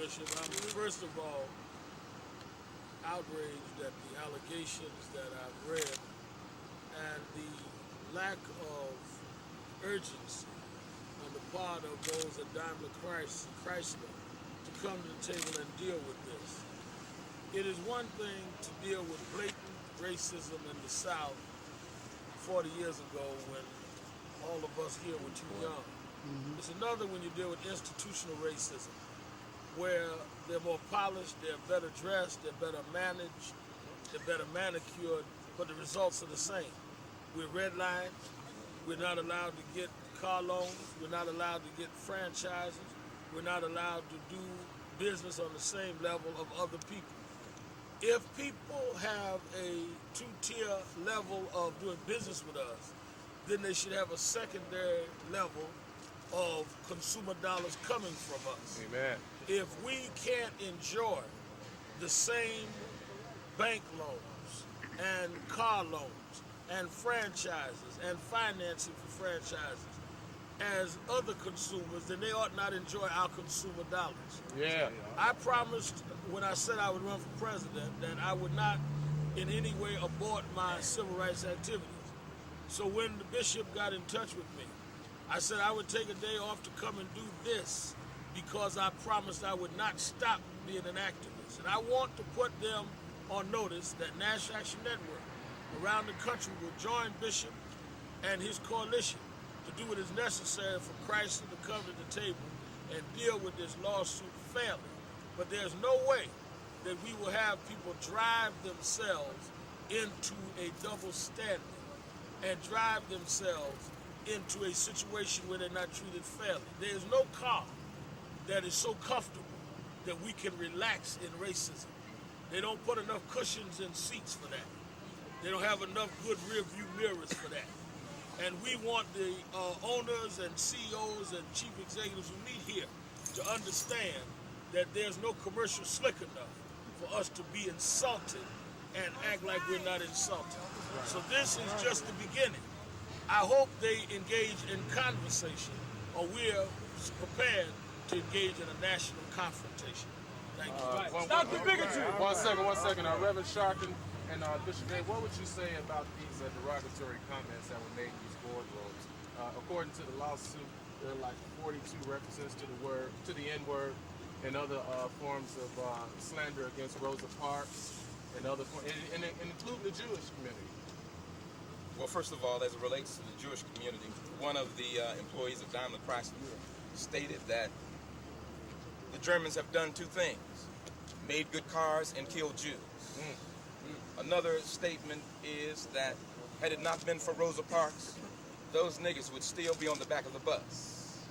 Bishop. I'm first of all outraged at the allegations that I've read and the lack of urgency on the part of those at Daimler Chrysler to come to the table and deal with this. It is one thing to deal with blatant racism in the South 40 years ago when all of us here were too young. It's another when you deal with institutional racism, where they're more polished, they're better dressed, they're better managed, they're better manicured, but the results are the same. We're redlined, we're not allowed to get car loans, we're not allowed to get franchises, we're not allowed to do business on the same level of other people. If people have a two-tier level of doing business with us, then they should have a secondary level of consumer dollars coming from us. Amen. If we can't enjoy the same bank loans and car loans and franchises and financing for franchises as other consumers, then they ought not enjoy our consumer dollars. Yeah. I promised when I said I would run for president that I would not in any way abort my civil rights activities. So when the bishop got in touch with me, I said I would take a day off to come and do this because I promised I would not stop being an activist. And I want to put them on notice that National Action Network around the country will join Bishop and his coalition to do what is necessary for Chrysler to come to the table and deal with this lawsuit fairly. But there's no way that we will have people drive themselves into a double standard and drive themselves into a situation where they're not treated fairly. There's no car that is so comfortable that we can relax in racism. They don't put enough cushions in seats for that. They don't have enough good rear view mirrors for that. And we want the owners and CEOs and chief executives who meet here to understand that there's no commercial slick enough for us to be insulted and act like we're not insulted. So this is just the beginning. I hope they engage in conversation, or we're prepared to engage in a national confrontation. Thank you. Stop the bigotry! One second. Reverend Sharkin and Bishop Day, what would you say about these derogatory comments that were made in these boardrooms? According to the lawsuit, there are like 42 references to the N-word, and other forms of slander against Rosa Parks, and other and including the Jewish community. Well, first of all, as it relates to the Jewish community, one of the employees of Daimler Chrysler stated that the Germans have done two things: made good cars and killed Jews. Another statement is that had it not been for Rosa Parks, those niggas would still be on the back of the bus.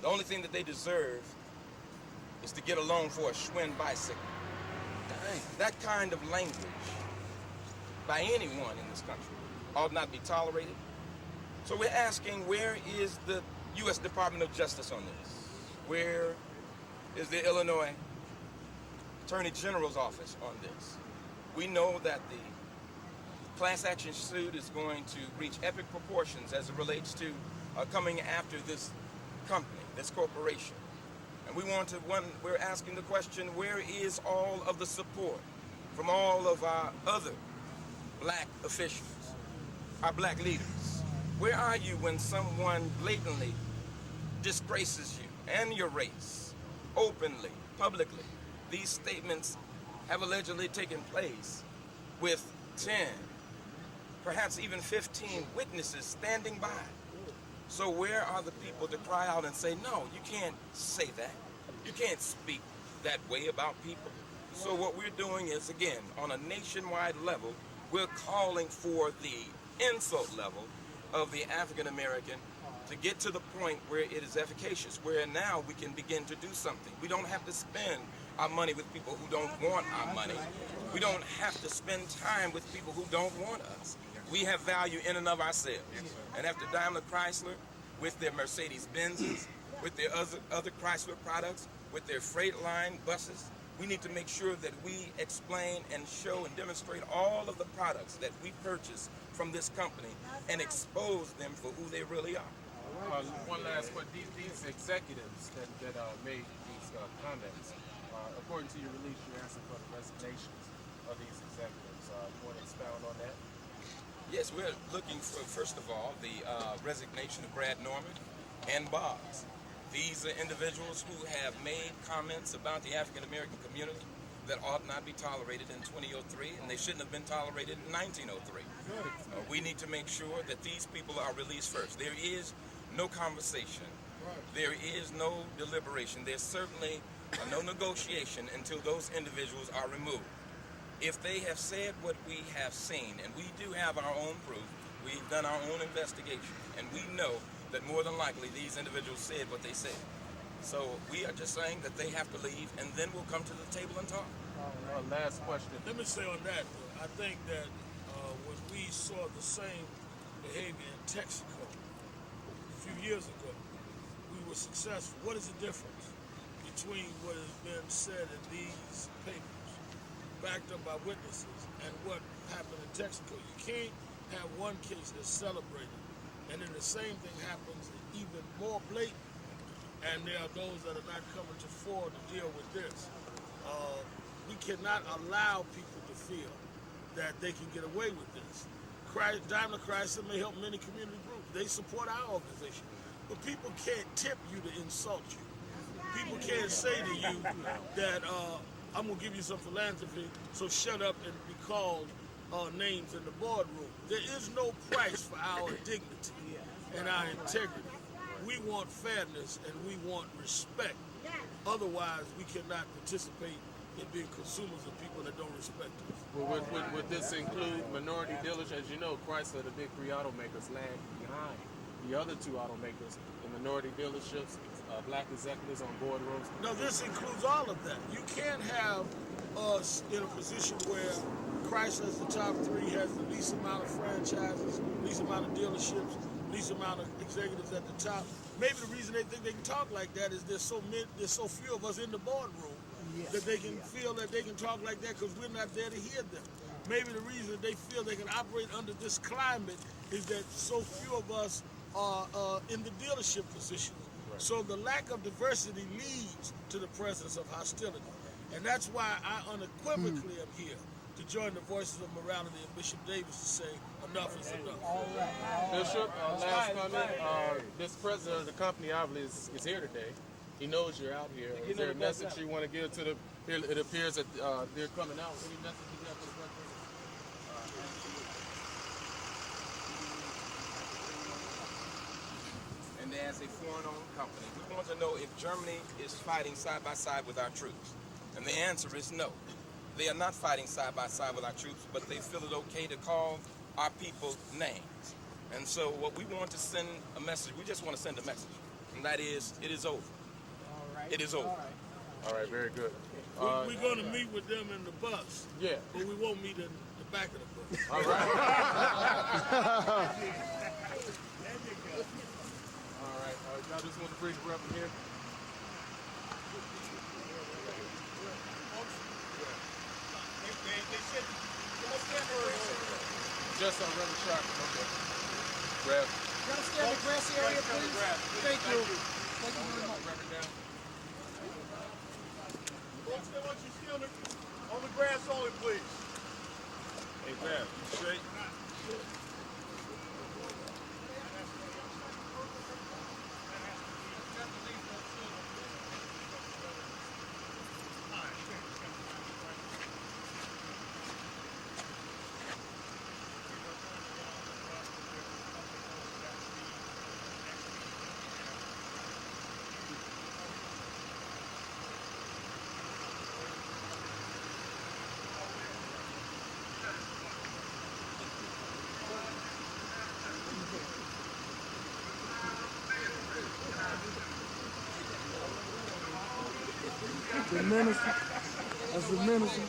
The only thing that they deserve is to get a loan for a Schwinn bicycle. Dang. That kind of language by anyone in this country ought not be tolerated. So we're asking, where is the U.S. Department of Justice on this? Where is the Illinois Attorney General's office on this? We know that the class action suit is going to reach epic proportions as it relates to coming after this company, this corporation. And we're asking the question, where is all of the support from all of our other black officials, our black leaders? Where are you when someone blatantly disgraces you and your race, openly, publicly? These statements have allegedly taken place with 10, perhaps even 15 witnesses standing by. So where are the people to cry out and say, no, you can't say that. You can't speak that way about people. So what we're doing is, again, on a nationwide level, we're calling for the insult level of the African American to get to the point where it is efficacious, where now we can begin to do something. We don't have to spend our money with people who don't want our money. We don't have to spend time with people who don't want us. We have value in and of ourselves. And after Daimler Chrysler, with their Mercedes-Benzes, with their other Chrysler products, with their Freightliner buses, we need to make sure that we explain and show and demonstrate all of the products that we purchase from this company and expose them for who they really are. One last question. These executives that made these comments, according to your release, you're asking for the resignations of these executives. You want to expound on that? Yes, we're looking for, first of all, the resignation of Brad Norman and Boggs. These are individuals who have made comments about the African American community that ought not be tolerated in 2003, and they shouldn't have been tolerated in 1903. We need to make sure that these people are released first. There is no conversation. There is no deliberation. There's certainly no negotiation until those individuals are removed. If they have said what we have seen, and we do have our own proof, we've done our own investigation, and we know that more than likely these individuals said what they said. So we are just saying that they have to leave, and then we'll come to the table and talk. Last question. Let me say on that, I think that when we saw the same behavior in Texaco a few years ago, we were successful. What is the difference between what has been said in these papers, backed up by witnesses, and what happened in Texaco? You can't have one case that's celebrated, and then the same thing happens even more blatant, and there are those that are not coming to fore to deal with this. We cannot allow people to feel that they can get away with this. Daimler Chrysler may help many community groups. They support our organization. But people can't tip you to insult you. People can't say to you that I'm going to give you some philanthropy, so shut up and be called names in the boardroom. There is no price for our dignity and our integrity. We want fairness and we want respect. Otherwise, we cannot participate in being consumers of people that don't respect us. Well, would this include minority dealers? As you know, Chrysler, the big three automakers, lag behind the other two automakers in minority dealerships, black executives on boardrooms. No, this includes all of that. You can't have us in a position where Chrysler as the top three has the least amount of franchises, least amount of dealerships, least amount of executives at the top. Maybe the reason they think they can talk like that is there's so few of us in the boardroom that they can feel that they can talk like that because we're not there to hear them. Maybe the reason they feel they can operate under this climate is that so few of us are in the dealership positions. Right. So the lack of diversity leads to the presence of hostility. And that's why I unequivocally am here to join the voices of morality and Bishop Davis to say enough is enough. All right. Bishop, last comment. This president of the company obviously is here today. He knows you're out here. Is there a message you want to give to the? It appears that they're coming out. Any message you have for the president? And as a foreign-owned company, we want to know if Germany is fighting side by side with our troops. And the answer is no. They are not fighting side by side with our troops, but they feel it okay to call our people names. And so what we want to send a message, we just want to send a message, and that is, it is over. It is over. All right, very good. We're going to meet with them in the bus. Yeah. But we won't meet in the back of the bus. All right. All right. Y'all just want to bring her up in here? Just on Reverend Sharkey. Okay. Rev. Can I stay in the grassy area, please? Thank you. Thank you very much. Reverend down. Folks, I want you to stay on the grass only, please. Hey, Rev, you straight? The minister. That's the minister.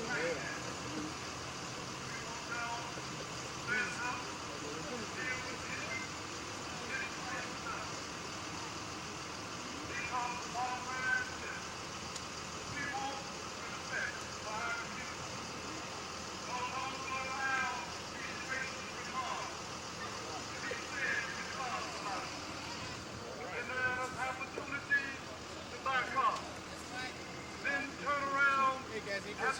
because